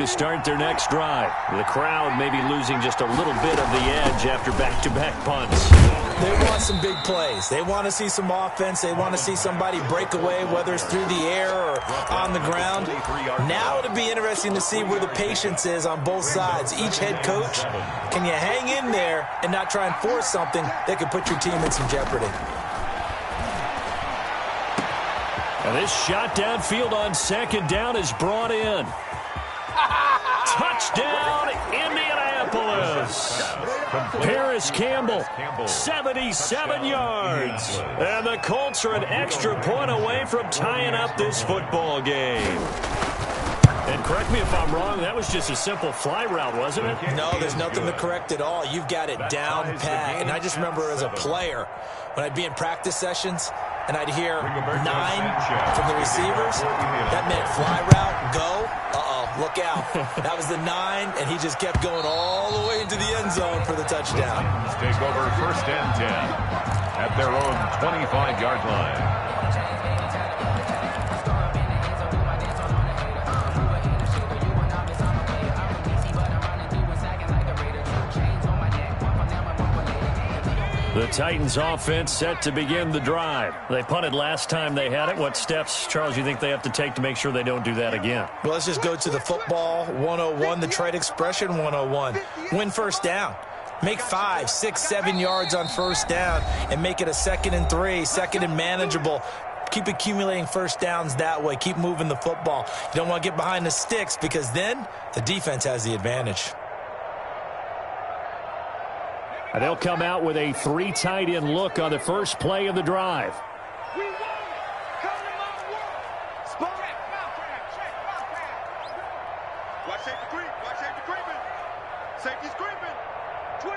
To start their next drive. The crowd may be losing just a little bit of the edge after back-to-back punts. They want some big plays. They want to see some offense. They want to see somebody break away, whether it's through the air or on the ground. Now it'll be interesting to see where the patience is on both sides. Each head coach, can you hang in there and not try and force something that could put your team in some jeopardy? And this shot downfield on second down is brought in. Touchdown, Indianapolis. Paris Campbell, 77 yards. And the Colts are an extra point away from tying up this football game. And correct me if I'm wrong, that was just a simple fly route, wasn't it? No, there's nothing to correct at all. You've got it down pat. And I just remember as a player, when I'd be in practice sessions, and I'd hear 9 from the receivers, that meant fly route, go. Look out. That was the 9, and he just kept going all the way into the end zone for the touchdown. Take over 1st and 10 at their own 25-yard line. The Titans offense set to begin the drive. They punted last time they had it. What steps, Charles, you think they have to take to make sure they don't do that again? Well, let's just go to the football 101, the trade expression 101. Win first down. Make 5, 6, 7 yards on first down and make it a 2nd and 3, 2nd and manageable. Keep accumulating first downs that way. Keep moving the football. You don't want to get behind the sticks because then the defense has the advantage. They'll come out with a 3 tight end look on the first play of the drive. Safety's creeping. 25,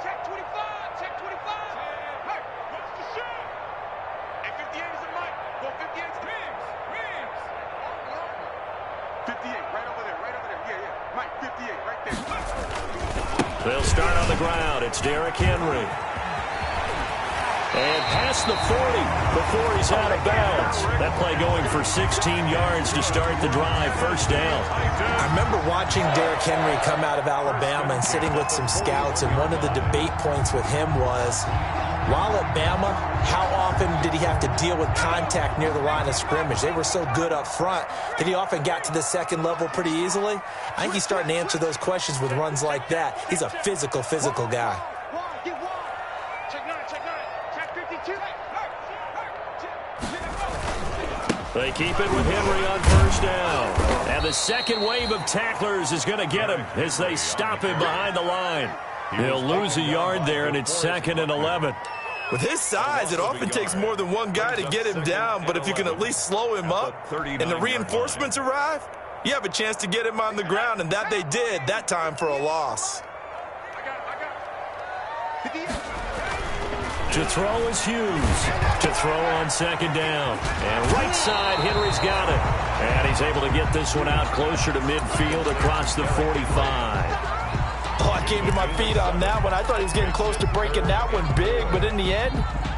check 25, check 25. Hey, what's the shot? And 58 is a mic. Go 58 to Mims. 58, right over there, Yeah. Mike, 58, right there. They'll start on the ground. It's Derrick Henry. And past the 40 before he's out of bounds. That play going for 16 yards to start the drive. First down. I remember watching Derrick Henry come out of Alabama and sitting with some scouts, and one of the debate points with him was, while at Bama, how often did he have to deal with contact near the line of scrimmage? They were so good up front that he often got to the second level pretty easily. I think he's starting to answer those questions with runs like that. He's a physical guy. They keep it with Henry on first down. And the second wave of tacklers is going to get him as they stop him behind the line. He'll lose a yard there, and it's 2nd and 11. With his size, it often takes more than one guy to get him down, but if you can at least slow him up and the reinforcements arrive, you have a chance to get him on the ground, and that they did that time for a loss. To throw is Hughes. To throw on second down. And right side, Henry's got it. And he's able to get this one out closer to midfield across the 45. Oh, I came to my feet on that one. I thought he was getting close to breaking that one big, but in the end,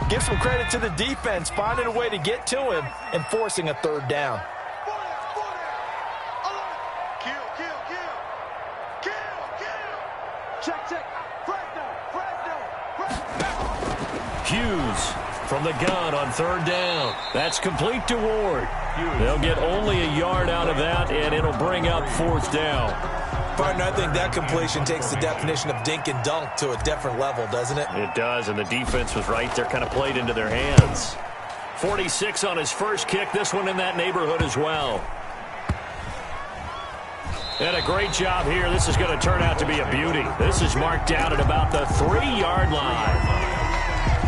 give some credit to the defense, finding a way to get to him and forcing a third down. Hughes from the gun on third down. That's complete to Ward. They'll get only a yard out of that, and it'll bring up fourth down. Partner, I think that completion takes the definition of dink and dunk to a different level, doesn't it? It does, and the defense was right there, kind of played into their hands. 46 on his first kick, this one in that neighborhood as well. And a great job here. This is going to turn out to be a beauty. This is marked down at about the 3-yard line.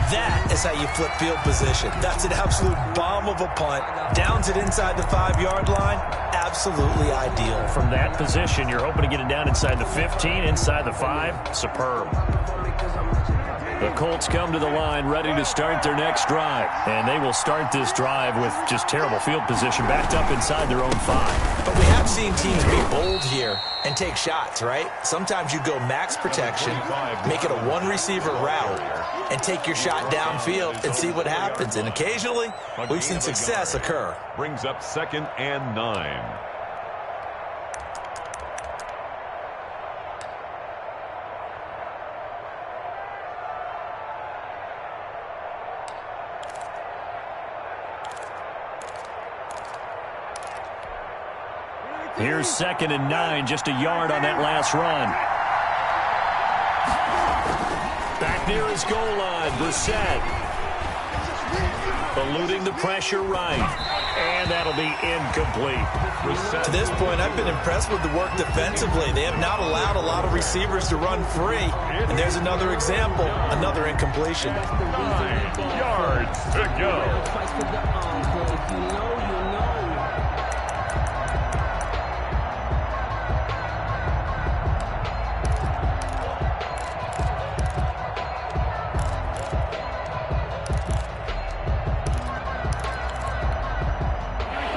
That is how you flip field position. That's an absolute bomb of a punt. Downs it inside the 5-yard line. Absolutely ideal. From that position, you're hoping to get it down inside the 15, inside the 5. Superb. The Colts come to the line ready to start their next drive. And they will start this drive with just terrible field position backed up inside their own 5. But we have seen teams be bold here and take shots, right? Sometimes you go max protection, make it a one-receiver route, and take your shot downfield and see what happens. And occasionally, we've seen success occur. Brings up 2nd and 9. Here's 2nd and 9, just a yard on that last run. Back near his goal line, Brissett. Eluding the pressure right. And that'll be incomplete. To this point, I've been impressed with the work defensively. They have not allowed a lot of receivers to run free. And there's another example, another incompletion. 9 yards to go.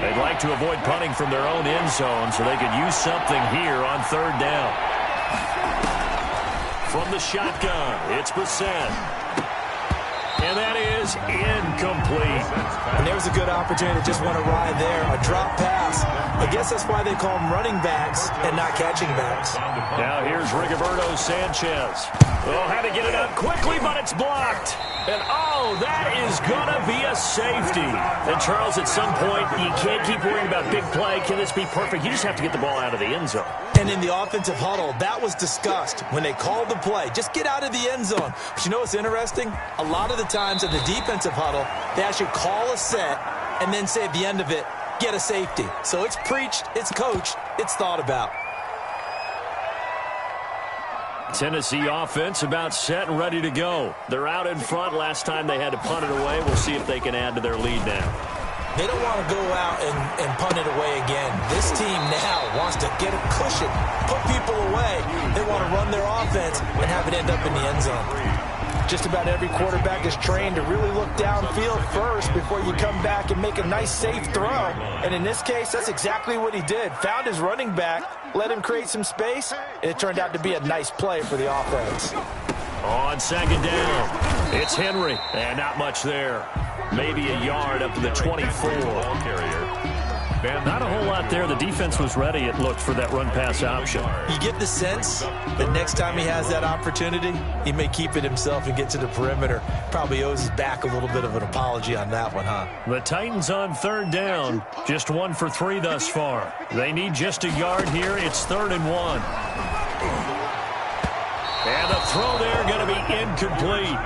They'd like to avoid punting from their own end zone so they could use something here on 3rd down. From the shotgun, it's Brissett. And that is incomplete. And there's a good opportunity to just want to ride there. A drop pass. I guess that's why they call them running backs and not catching backs. Now here's Rigoberto Sanchez. Oh, had to get it out quickly, but it's blocked. And, oh, that is going to be a safety. And, Charles, at some point, you can't keep worrying about big play. Can this be perfect? You just have to get the ball out of the end zone. And in the offensive huddle, that was discussed when they called the play. Just get out of the end zone. But you know what's interesting? A lot of the times in the defensive huddle, they actually call a set and then say at the end of it, get a safety. So it's preached, it's coached, it's thought about. Tennessee offense about set and ready to go. They're out in front. Last time they had to punt it away. We'll see if they can add to their lead now. They don't want to go out and punt it away again. This team now wants to get a cushion, put people away. They want to run their offense and have it end up in the end zone. Just about every quarterback is trained to really look downfield first before you come back and make a nice, safe throw. And in this case, that's exactly what he did. Found his running back, let him create some space, and it turned out to be a nice play for the offense. On 2nd down, it's Henry, and not much there. Maybe a yard up to the 24. Not a whole lot there. The defense was ready, it looked, for that run-pass option. You get the sense that next time he has that opportunity, he may keep it himself and get to the perimeter. Probably owes his back a little bit of an apology on that one, huh? The Titans on 3rd down. Just 1 for 3 thus far. They need just a yard here. It's 3rd and 1. And the throw there going to be incomplete.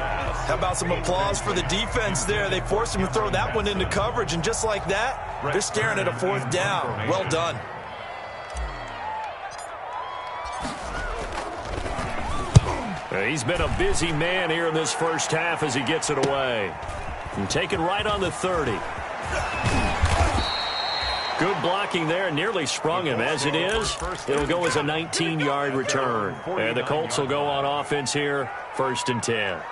How about some applause for the defense there? They forced him to throw that one into coverage, and just like that, they're staring at a 4th down. Well done. He's been a busy man here in this first half as he gets it away. And taken right on the 30. Good blocking there, nearly sprung him. As it is, it'll go as a 19-yard return. And the Colts will go on offense here, 1st and 10.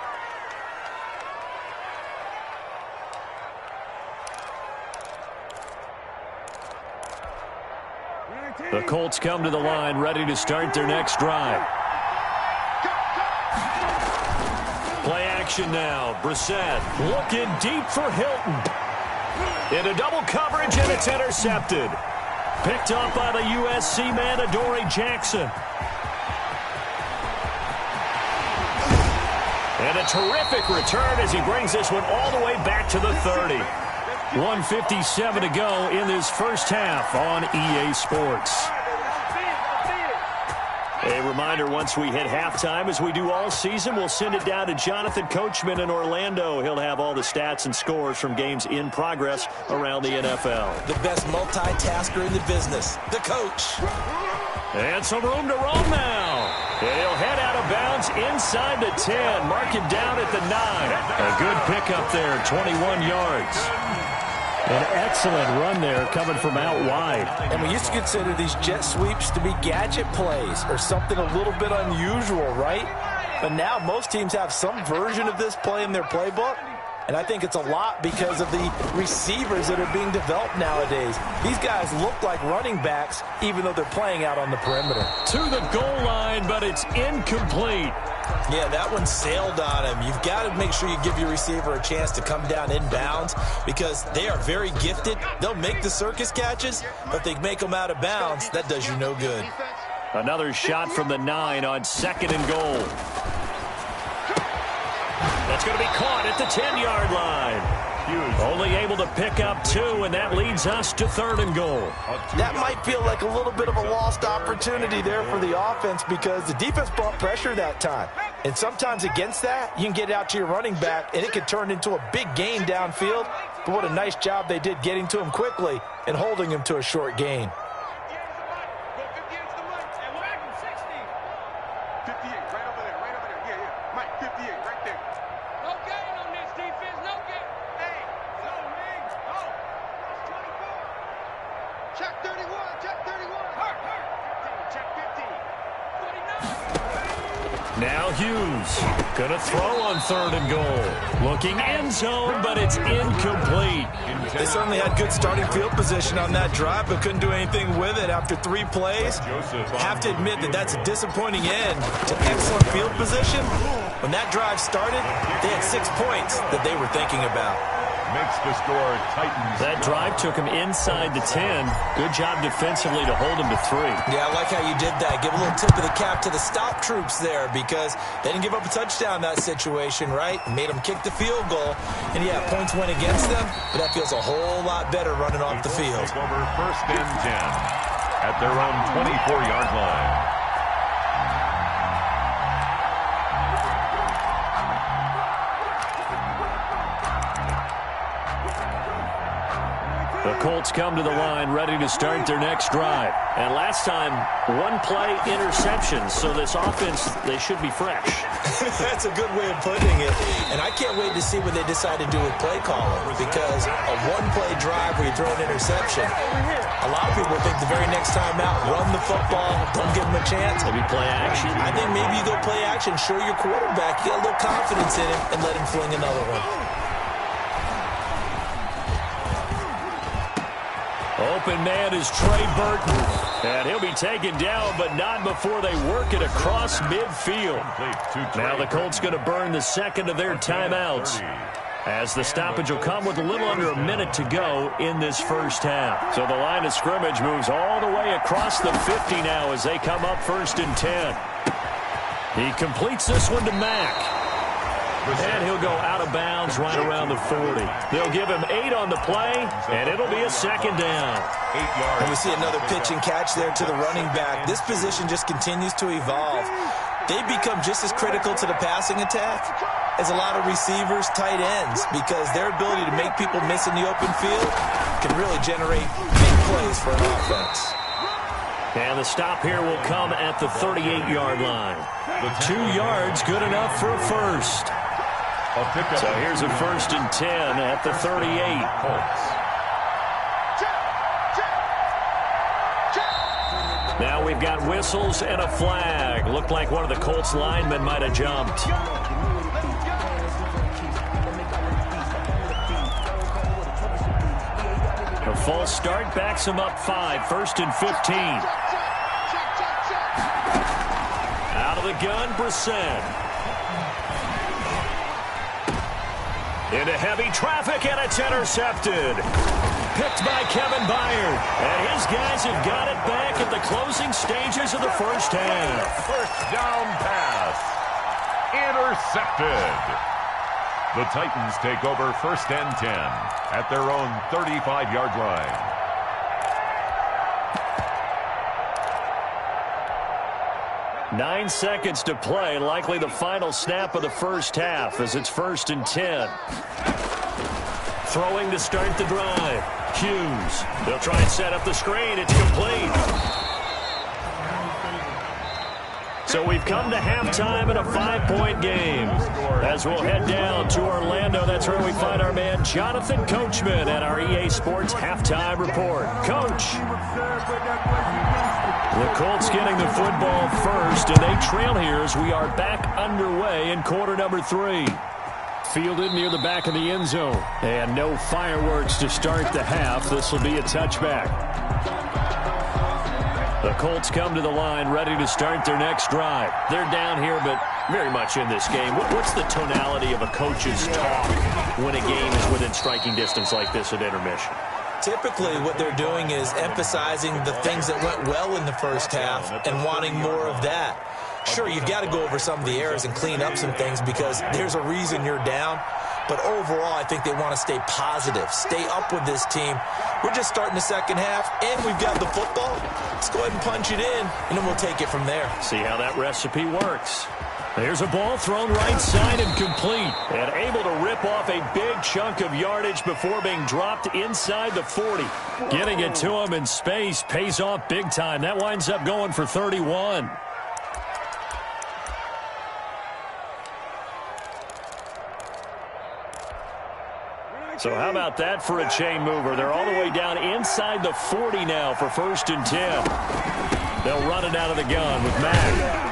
The Colts come to the line, ready to start their next drive. Play action now. Brissett looking deep for Hilton. Into double coverage, and it's intercepted. Picked up by the USC man, Adoree Jackson. And a terrific return as he brings this one all the way back to the 30. 1:57 to go in this first half on EA Sports. A reminder, once we hit halftime, as we do all season, we'll send it down to Jonathan Coachman in Orlando. He'll have all the stats and scores from games in progress around the NFL. The best multitasker in the business, the coach. And some room to roam now. And he'll head out of bounds inside the 10. Mark him down at the 9. A good pickup there, 21 yards. An excellent run there coming from out wide. And we used to consider these jet sweeps to be gadget plays or something a little bit unusual, right? But now most teams have some version of this play in their playbook. And I think it's a lot because of the receivers that are being developed nowadays. These guys look like running backs even though they're playing out on the perimeter. To the goal line, but it's incomplete. Yeah, that one sailed on him. You've got to make sure you give your receiver a chance to come down inbounds because they are very gifted. They'll make the circus catches, but if they make them out of bounds, that does you no good. Another shot from the 9 on 2nd and goal. That's going to be caught at the 10-yard line. Only able to pick up 2, and that leads us to 3rd and goal. That might feel like a little bit of a lost opportunity there for the offense because the defense brought pressure that time. And sometimes against that, you can get out to your running back, and it can turn into a big gain downfield. But what a nice job they did getting to him quickly and holding him to a short gain. 58, right over there, right over there. Yeah, yeah. Mike, 58, right there. No gain on this defense, no gain. Hey, no, man. Oh, that's 24. Check 31, check 31. Hurt. 15, check 15. 49. Now Hughes gonna throw on 3rd and goal. Looking end zone, but it's incomplete. They certainly had good starting field position on that drive, but couldn't do anything with it after 3 plays. Have to admit that that's a disappointing end to excellent field position. When that drive started, they had 6 points that they were thinking about. Makes the score Titans. That drive took him inside the 10. Good job defensively to hold him to 3. Yeah, I like how you did that. Give a little tip of the cap to the stop troops there because they didn't give up a touchdown in that situation, right? Made them kick the field goal. And, yeah, points went against them, but that feels a whole lot better running off the field. Take over 1st and 10 at their own 24-yard line. The Colts come to the line ready to start their next drive. And last time, 1-play interceptions. So this offense, they should be fresh. That's a good way of putting it. And I can't wait to see what they decide to do with play calling because a 1-play drive where you throw an interception, a lot of people think the very next time out, run the football, don't give them a chance. Maybe play action. I think maybe you go play action, show your quarterback, you get a little confidence in him, and let him fling another one. Open man is Trey Burton. And he'll be taken down, but not before they work it across midfield. Now the Colts going to burn the second of their timeouts, as the stoppage will come with a little under a minute to go in this first half. So the line of scrimmage moves all the way across the 50 now as they come up 1st and 10. He completes this one to Mack. And he'll go out of bounds right around the 40. They'll give him 8 on the play, and it'll be a 2nd down. 8 yards. And we see another pitch and catch there to the running back. This position just continues to evolve. They become just as critical to the passing attack as a lot of receivers, tight ends, because their ability to make people miss in the open field can really generate big plays for an offense. And the stop here will come at the 38-yard line. 2 yards, good enough for a first. So here's a 1st and 10 at the 38. Now we've got whistles and a flag. Looked like one of the Colts linemen might have jumped. A false start backs him up 5, 1st and 15. Out of the gun, Brissett. Into heavy traffic, and it's intercepted. Picked by Kevin Byard. And his guys have got it back at the closing stages of the first half. First down pass. Intercepted. The Titans take over 1st and 10 at their own 35-yard line. Nine seconds to play, likely the final snap of the first half as it's 1st and 10. Throwing to start the drive. Hughes. They'll try and set up the screen. It's complete. So we've come to halftime in a 5-point game. As we'll head down to Orlando, that's where we find our man Jonathan Coachman at our EA Sports Halftime Report. Coach. The Colts getting the football first, and they trail here as we are back underway in quarter number 3. Fielded near the back of the end zone. And no fireworks to start the half. This will be a touchback. The Colts come to the line ready to start their next drive. They're down here, but very much in this game. What's the tonality of a coach's talk when a game is within striking distance like this at intermission? Typically, what they're doing is emphasizing the things that went well in the first half and wanting more of that. Sure, you've got to go over some of the errors and clean up some things because there's a reason you're down. But overall, I think they want to stay positive, stay up with this team. We're just starting the second half, and we've got the football. Let's go ahead and punch it in, and then we'll take it from there. See how that recipe works. There's a ball thrown right side and complete. And able to rip off a big chunk of yardage before being dropped inside the 40. Getting it to him in space pays off big time. That winds up going for 31. So how about that for a chain mover? They're all the way down inside the 40 now for 1st and 10. They'll run it out of the gun with Mack.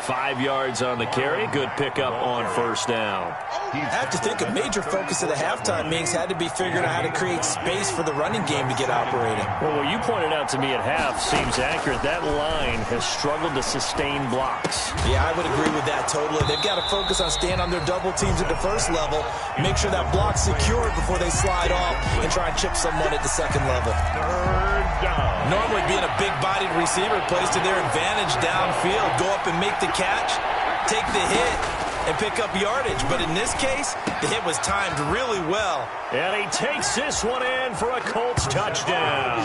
5 yards on the carry. Good pickup on 1st down. I have to think a major focus of the halftime meetings had to be figuring out how to create space for the running game to get operating. Well, what you pointed out to me at half seems accurate. That line has struggled to sustain blocks. Yeah, I would agree with that totally. They've got to focus on staying on their double teams at the first level, make sure that block's secured before they slide off and try and chip someone at the second level. 3rd down. Normally being a big-bodied receiver plays to their advantage downfield, go up and make the catch, take the hit, and pick up yardage. But in this case, the hit was timed really well. And he takes this one in for a Colts touchdown.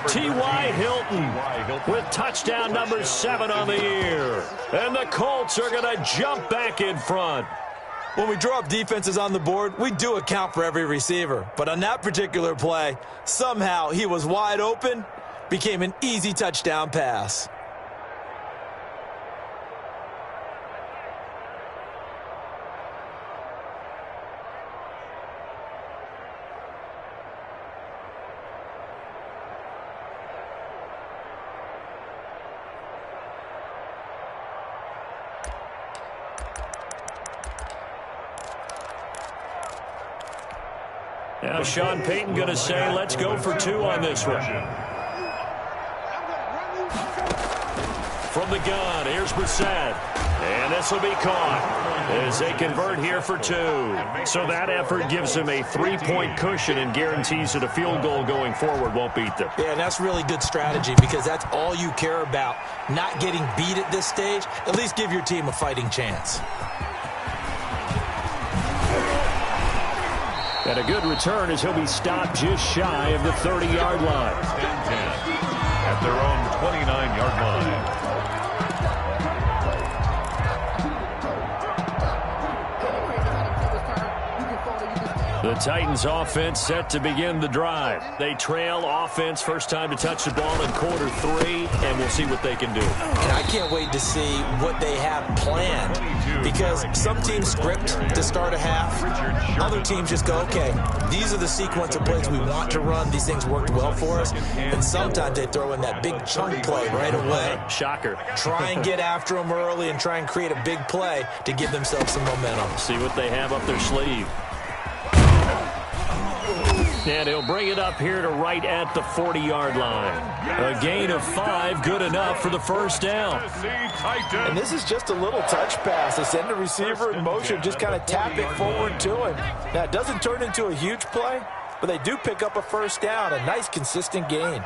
T.Y. Hilton with touchdown number 7 on the year. And the Colts are going to jump back in front. When we draw up defenses on the board, we do account for every receiver. But on that particular play, somehow he was wide open, became an easy touchdown pass. Now Sean Payton going to say, let's go for 2 on this one. From the gun, here's Brissett. And this will be caught as they convert here for 2. So that effort gives them a 3-point cushion and guarantees that a field goal going forward won't beat them. Yeah, and that's really good strategy because that's all you care about. Not getting beat at this stage. At least give your team a fighting chance. And a good return as he'll be stopped just shy of the 30-yard line. 10-10 at their own 29-yard line. The Titans offense set to begin the drive. They trail offense, first time to touch the ball in quarter 3, and we'll see what they can do. And I can't wait to see what they have planned because some teams script to start a half. Other teams just go, okay, these are the sequence of plays we want to run. These things worked well for us. And sometimes they throw in that big chunk play right away. Shocker. Try and get after them early and try and create a big play to give themselves some momentum. See what they have up their sleeve. And he'll bring it up here to right at the 40-yard line. A gain of 5, good enough for the first down. And this is just a little touch pass. They send the receiver in motion, just kind of tap it forward to him. Now, it doesn't turn into a huge play, but they do pick up a first down, a nice, consistent gain.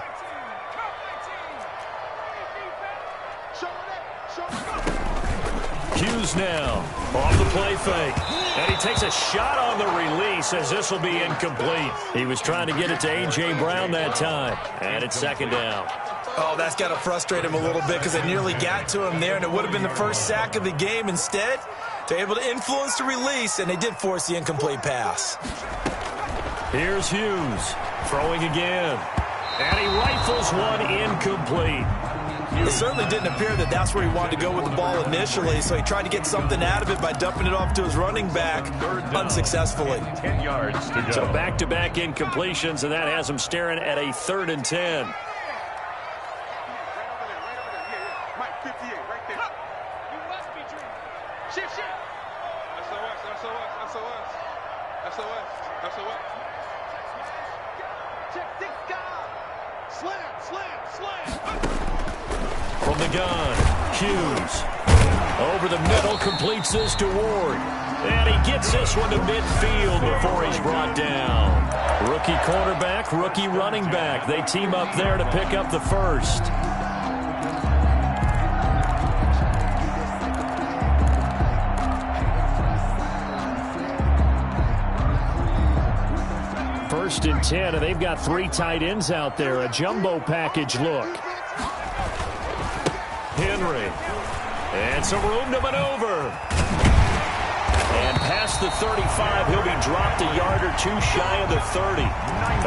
Hughes now off the play fake. And he takes a shot on the release as this will be incomplete. He was trying to get it to A.J. Brown that time. And it's 2nd down. Oh, that's got to frustrate him a little bit because they nearly got to him there, and it would have been the first sack of the game. Instead, they're able to influence the release, and they did force the incomplete pass. Here's Hughes throwing again. And he rifles one incomplete. It certainly didn't appear that that's where he wanted to go with the ball initially, so he tried to get something out of it by dumping it off to his running back unsuccessfully. 10 yards to go. So back-to-back incompletions, and that has him staring at a 3rd and 10. Mike, 58, right there. You must be dreaming. Shift. SOS. Check this guy. Slam. From the gun, Hughes. Over the middle, completes this to Ward. And he gets this one to midfield before he's brought down. Rookie quarterback, rookie running back. They team up there to pick up the first. 1st and 10, and they've got 3 tight ends out there. A jumbo package look. Henry. And some room to maneuver. And past the 35, he'll be dropped a yard or two shy of the 30.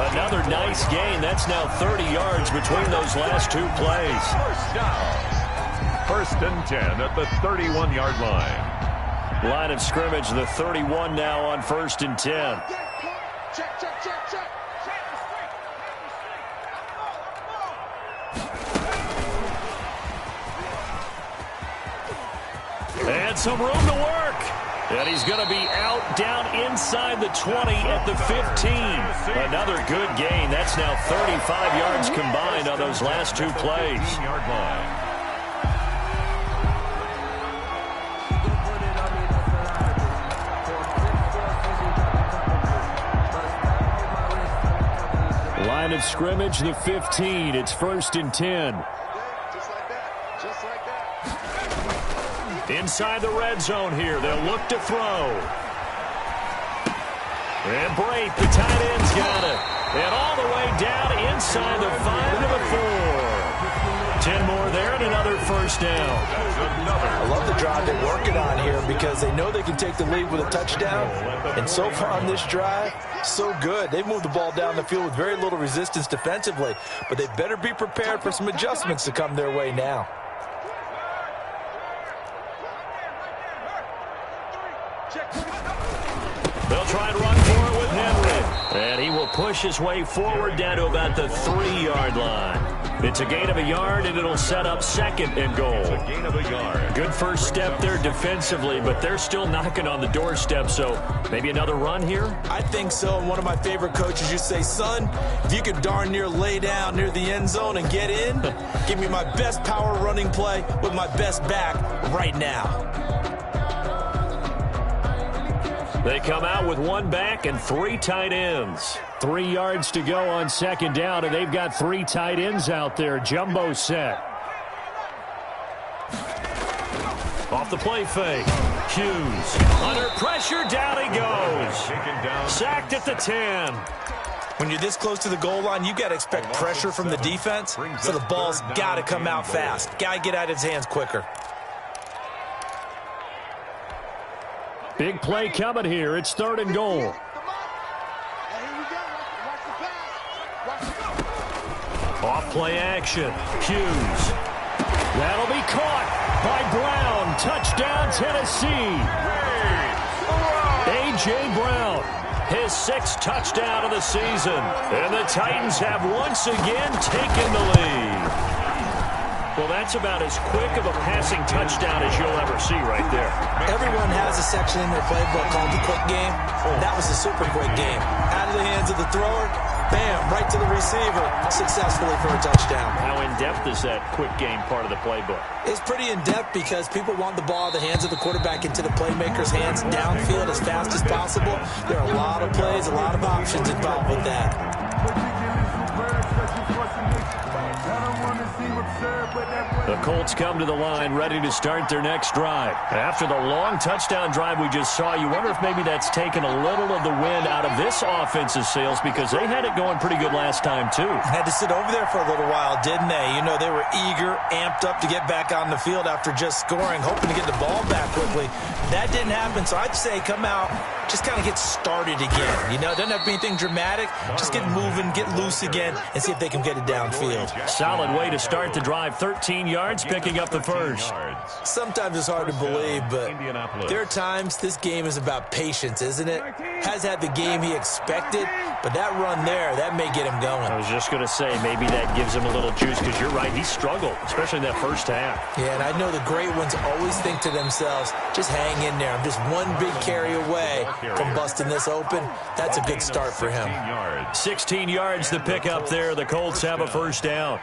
Another nice gain. That's now 30 yards between those last 2 plays. First down. 1st and 10 at the 31-yard line. Line of scrimmage, the 31 now on 1st and 10. Check, check, check, check. And some room to work. And he's going to be out down inside the 20 at the 15. Another good gain. That's now 35 yards combined on those last 2 plays. 15-yard line. Line of scrimmage, the 15. It's 1st and 10. Just like that. Just like that. Inside the red zone here. They'll look to throw. And Brate, the tight end's got it. And all the way down inside the 5 to the 4. 10 more there and another 1st down. I love the drive they're working on here because they know they can take the lead with a touchdown. And so far on this drive, so good. They've moved the ball down the field with very little resistance defensively, but they better be prepared for some adjustments to come their way now. They'll try and run for it with Henry. And he will push his way forward down to about the 3-yard line. It's a gain of a yard, and it'll set up 2nd and goal. It's a gain of a yard. Good first step there defensively, but they're still knocking on the doorstep, so maybe another run here? I think so. And one of my favorite coaches used to say, son, if you could darn near lay down near the end zone and get in, give me my best power running play with my best back right now. They come out with 1 back and 3 tight ends. 3 yards to go on 2nd down, and they've got 3 tight ends out there. Jumbo set. Off the play fake. Hughes. Under pressure, down he goes. Sacked at the 10. When you're this close to the goal line, you got to expect pressure from the defense, so the ball's got to come out fast. Got to get out of his hands quicker. Big play coming here. It's 3rd and goal. Off play action. Hughes. That'll be caught by Brown. Touchdown, Tennessee. A.J. Brown. His 6th touchdown of the season. And the Titans have once again taken the lead. Well, that's about as quick of a passing touchdown as you'll ever see right there. Everyone has a section in their playbook called the quick game. That was a super quick game. Out of the hands of the thrower, bam, right to the receiver, successfully for a touchdown. How in-depth is that quick game part of the playbook? It's pretty in-depth because people want the ball out of the hands of the quarterback into the playmaker's hands downfield as fast as possible. There are a lot of plays, a lot of options involved with that. The Colts come to the line ready to start their next drive. After the long touchdown drive we just saw, you wonder if maybe that's taken a little of the wind out of this offense's sails because they had it going pretty good last time too. Had to sit over there for a little while, didn't they? You know, they were eager, amped up to get back on the field after just scoring, hoping to get the ball back quickly. That didn't happen, so I'd say come out, just kind of get started again. You know, doesn't have to be anything dramatic. Just get moving, get loose again, and see if they can get it downfield. Solid way to start the drive. 13 yards, picking up the 1st. Sometimes it's hard to believe, but there are times this game is about patience, isn't it? Has had the game he expected, but that run there, that may get him going. I was just going to say, maybe that gives him a little juice because you're right, he struggled, especially in that first half. Yeah, and I know the great ones always think to themselves, just hang in there. I'm just one big carry away from busting this open. That's a good start for him. 16 yards the pick up there. The Colts have a 1st down.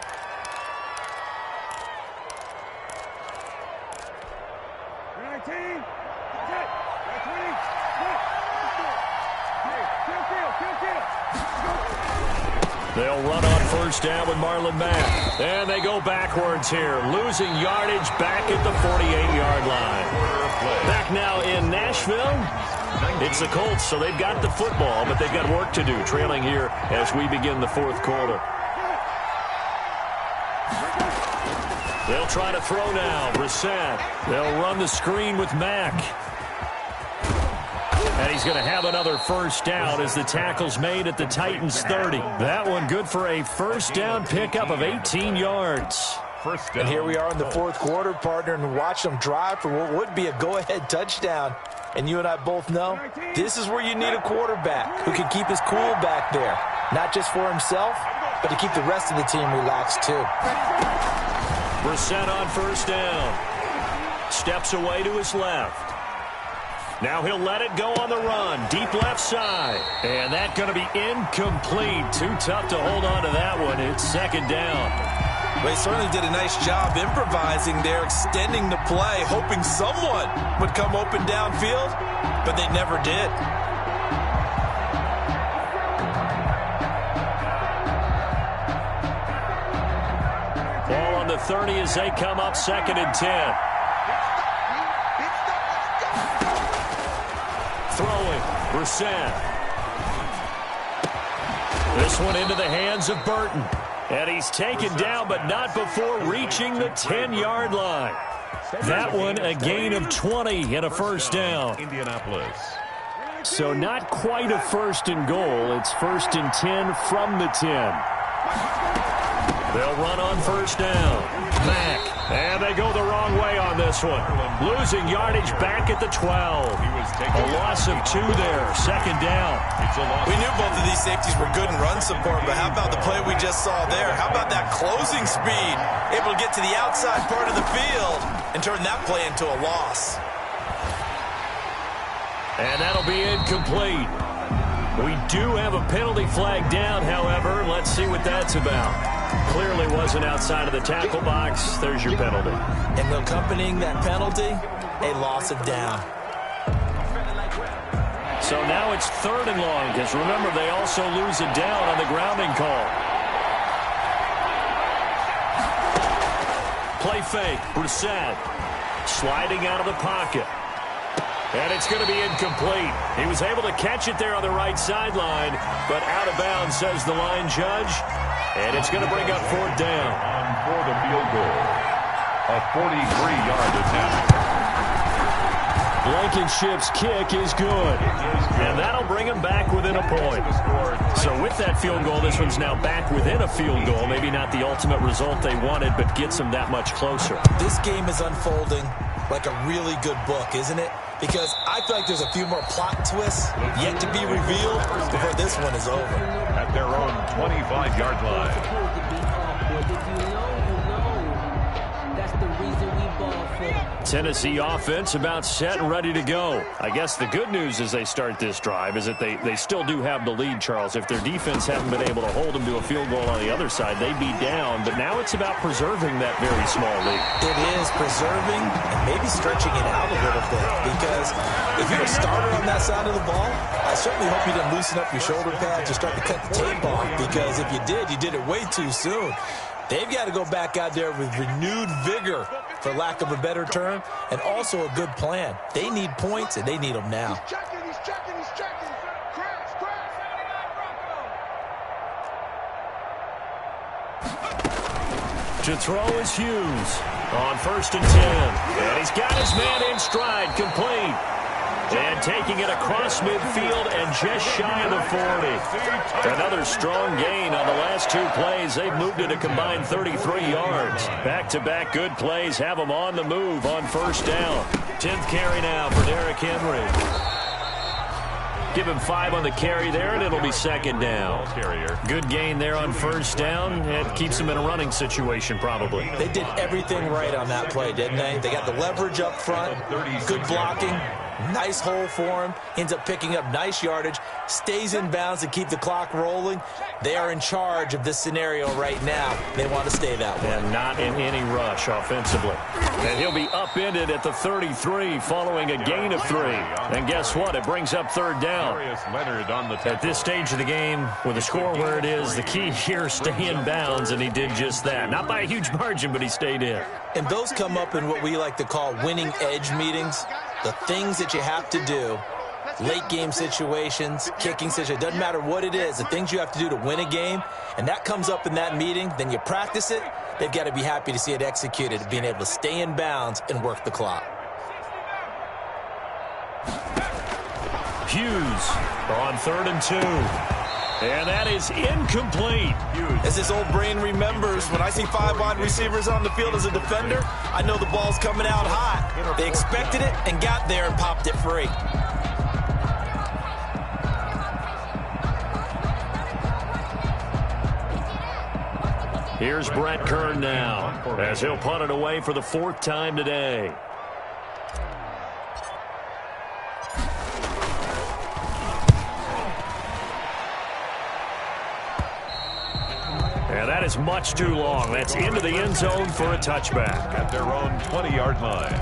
They'll run on 1st down with Marlon Mack. And they go backwards here, losing yardage back at the 48-yard line. Back now in Nashville, It's the Colts, so they've got the football, but they've got work to do, trailing here as we begin the fourth quarter. They'll try to throw now. Brissett. They'll run the screen with Mack. And he's going to have another first down as the tackle's made at the Titans' 30. That one good for a first down pickup of 18 yards. First down. And here we are in the fourth quarter, partner, and watch them drive for what would be a go-ahead touchdown. And you and I both know this is where you need a quarterback who can keep his cool back there. Not just for himself, but to keep the rest of the team relaxed too. Brissett on first down. Steps away to his left. Now he'll let it go on the run. Deep left side. And that's going to be incomplete. Too tough to hold on to that one. It's second down. Well, he certainly did a nice job improvising there, extending the play, hoping someone would come open downfield, but they never did. Ball on the 30 as they come up, 2nd and 10. Throwing, Brissett. This one into the hands of Burton. And he's taken down, but not before reaching the 10-yard line. That one a gain of 20 and a first down. Indianapolis. So not quite a first and goal. It's 1st and 10 from the 10. They'll run on first down. Mack. And they go the wrong way on this one. Losing yardage back at the 12. A loss of 2 there. 2nd down. We knew both of these safeties were good in run support, but how about the play we just saw there? How about that closing speed? Able to get to the outside part of the field and turn that play into a loss. And that'll be incomplete. We do have a penalty flag down, however. Let's see what that's about. Clearly wasn't outside of the tackle box. There's your penalty. And accompanying that penalty, a loss of down. So now it's 3rd and long, because remember, they also lose a down on the grounding call. Play fake, Brissett. Sliding out of the pocket. And it's going to be incomplete. He was able to catch it there on the right sideline, but out of bounds, says the line judge. And it's going to bring up 4th down. On for the field goal. A 43-yard attempt. Blankenship's kick is good. And that'll bring him back within a point. So with that field goal, this one's now back within a field goal. Maybe not the ultimate result they wanted, but gets them that much closer. This game is unfolding like a really good book, isn't it? Because I feel like there's a few more plot twists yet to be revealed before this one is over. At their own 25-yard line. Tennessee offense about set and ready to go. I guess the good news as they start this drive is that they still do have the lead, Charles. If their defense hadn't been able to hold them to a field goal on the other side, they'd be down. But now it's about preserving that very small lead. It is preserving and maybe stretching it out a little bit. Because if you're a starter on that side of the ball, I certainly hope you didn't loosen up your shoulder pads or start to cut the tape off. Because if you did it way too soon. They've got to go back out there with renewed vigor, for lack of a better term, and also a good plan. They need points, and they need them now. He's checking. Crash. To throw is Hughes on 1st and 10. And he's got his man in stride, complete. And taking it across midfield and just shy of the 40. Another strong gain on the last 2 plays. They've moved it a combined 33 yards. Back-to-back good plays have them on the move on first down. 10th carry now for Derrick Henry. Give him 5 on the carry there, and it'll be 2nd down. Good gain there on first down. It keeps him in a running situation, probably. They did everything right on that play, didn't they? They got the leverage up front, good blocking, nice hole for him, ends up picking up nice yardage, stays in bounds to keep the clock rolling. They are in charge of this scenario right now. They want to stay that way. And not in any rush offensively. And he'll be upended at the 33 following a gain of 3. And guess what? It brings up 3rd down. At this stage of the game, with the score where it is, the key here, stay in bounds, and he did just that. Not by a huge margin, but he stayed in. And those come up in what we like to call winning edge meetings. The things that you have to do late game situations, kicking situations, doesn't matter what it is, the things you have to do to win a game, and that comes up in that meeting, then you practice it, they've got to be happy to see it executed, being able to stay in bounds and work the clock. Hughes on 3rd and 2. And that is incomplete. As his old brain remembers, when I see 5 wide receivers on the field as a defender, I know the ball's coming out hot. They expected it and got there and popped it free. Here's Brett Kern now, as he'll punt it away for the 4th time today. And that is much too long. That's into the end zone for a touchback. At their own 20-yard line.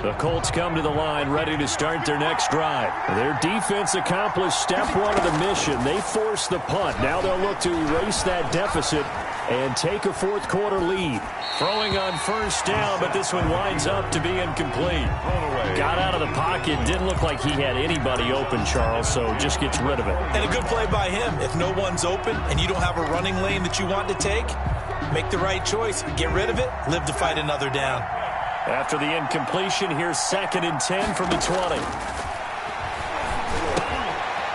The Colts come to the line ready to start their next drive. Their defense accomplished step 1 of the mission. They forced the punt. Now they'll look to erase that deficit and take a 4th quarter lead. Throwing on 1st down, but this one winds up to be incomplete. Got out of the pocket. Didn't look like he had anybody open, Charles, so just gets rid of it. And a good play by him. If no one's open and you don't have a running lane that you want to take, make the right choice. Get rid of it. Live to fight another down. After the incompletion, here's 2nd and 10 from the 20.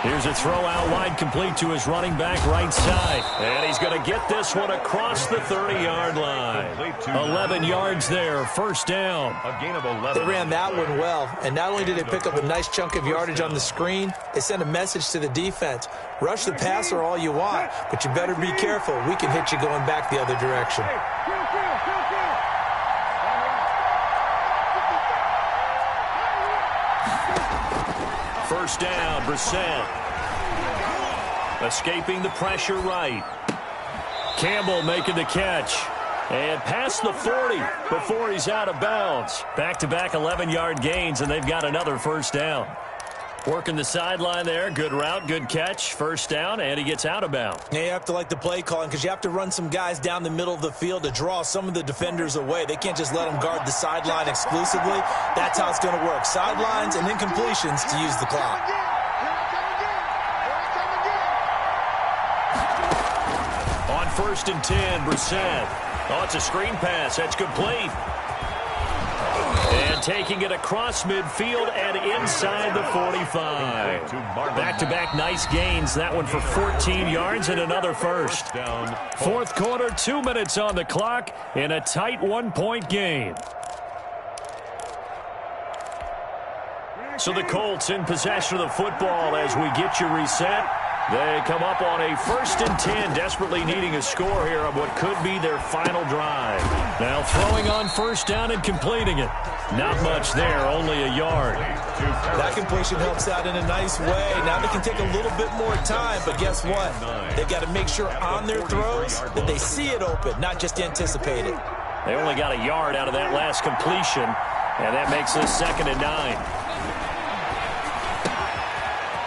Here's a throw out wide, complete to his running back right side. And he's going to get this one across the 30-yard line. 11 yards there, 1st down. A gain of 11. They ran that one well, and not only did they pick up a nice chunk of yardage on the screen, they sent a message to the defense. Rush the passer all you want, but you better be careful. We can hit you going back the other direction. First down, Brissett. Escaping the pressure right. Campbell making the catch. And past the 40 before he's out of bounds. Back-to-back 11-yard gains, and they've got another 1st down. Working the sideline there. Good route, good catch. 1st down, and he gets out of bounds. Yeah, you have to like the play calling because you have to run some guys down the middle of the field to draw some of the defenders away. They can't just let them guard the sideline exclusively. That's how it's going to work. Sidelines and incompletions to use the clock. On 1st and 10, Brissett. Oh, it's a screen pass. That's complete. And taking it across midfield and inside the 45. Back-to-back nice gains. That one for 14 yards and another 1st. 4th quarter, 2 minutes on the clock in a tight 1-point game. So the Colts in possession of the football as we get you reset. They come up on a 1st and 10, desperately needing a score here on what could be their final drive. Now throwing on 1st down and completing it. Not much there, only a yard. That completion helps out in a nice way. Now they can take a little bit more time, but guess what? They've got to make sure on their throws that they see it open, not just anticipate it. They only got a yard out of that last completion, and that makes this 2nd and 9.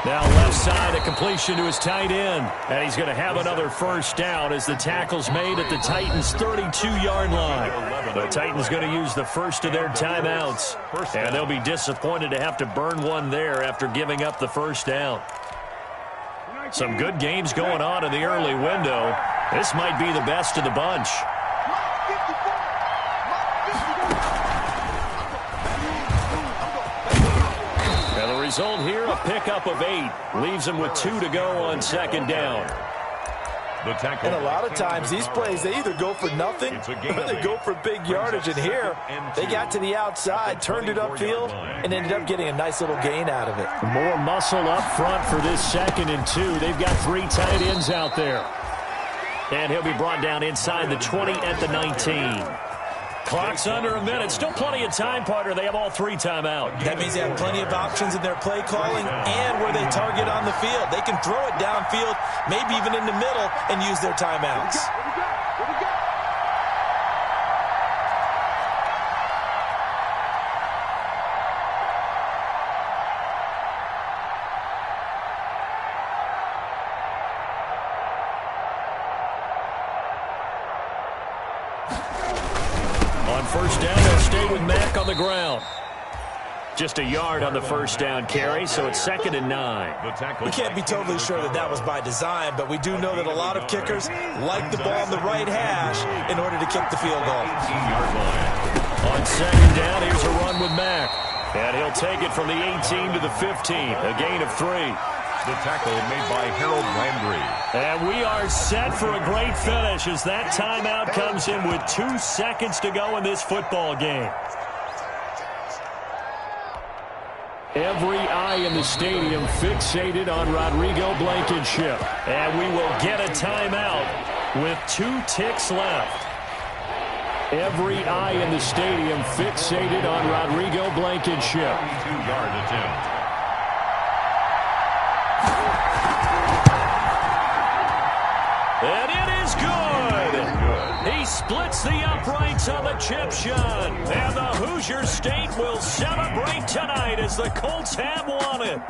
Now left side, a completion to his tight end. And he's going to have another 1st down as the tackle's made at the Titans' 32-yard line. The Titans going to use the 1st of their timeouts. And they'll be disappointed to have to burn one there after giving up the 1st down. Some good games going on in the early window. This might be the best of the bunch. Result here, a pickup of 8. Leaves them with 2 to go on 2nd down. And a lot of times, these plays, they either go for nothing or they go for big yardage. And here, they got to the outside, turned it upfield, and ended up getting a nice little gain out of it. More muscle up front for this 2nd and 2. They've got 3 tight ends out there. And he'll be brought down inside the 20 at the 19. Clock's under a minute. Still plenty of time, partner. They have all 3 timeouts. That means they have plenty of options in their play calling and where they target on the field. They can throw it downfield, maybe even in the middle, and use their timeouts. On 1st down, they'll stay with Mack on the ground. Just a yard on the first down carry, so it's 2nd and 9. We can't be totally sure that that was by design, but we do know that a lot of kickers like the ball on the right hash in order to kick the field goal. On 2nd down, here's a run with Mack. And he'll take it from the 18 to the 15, a gain of 3. The tackle made by Harold Landry. And we are set for a great finish as that timeout comes in with 2 seconds to go in this football game. Every eye in the stadium fixated on Rodrigo Blankenship. And we will get a timeout with 2 ticks left. Every eye in the stadium fixated on Rodrigo Blankenship. 2-yard attempt. And it is good. He splits the uprights on the chip shot. And the Hoosier State will celebrate tonight as the Colts have won it.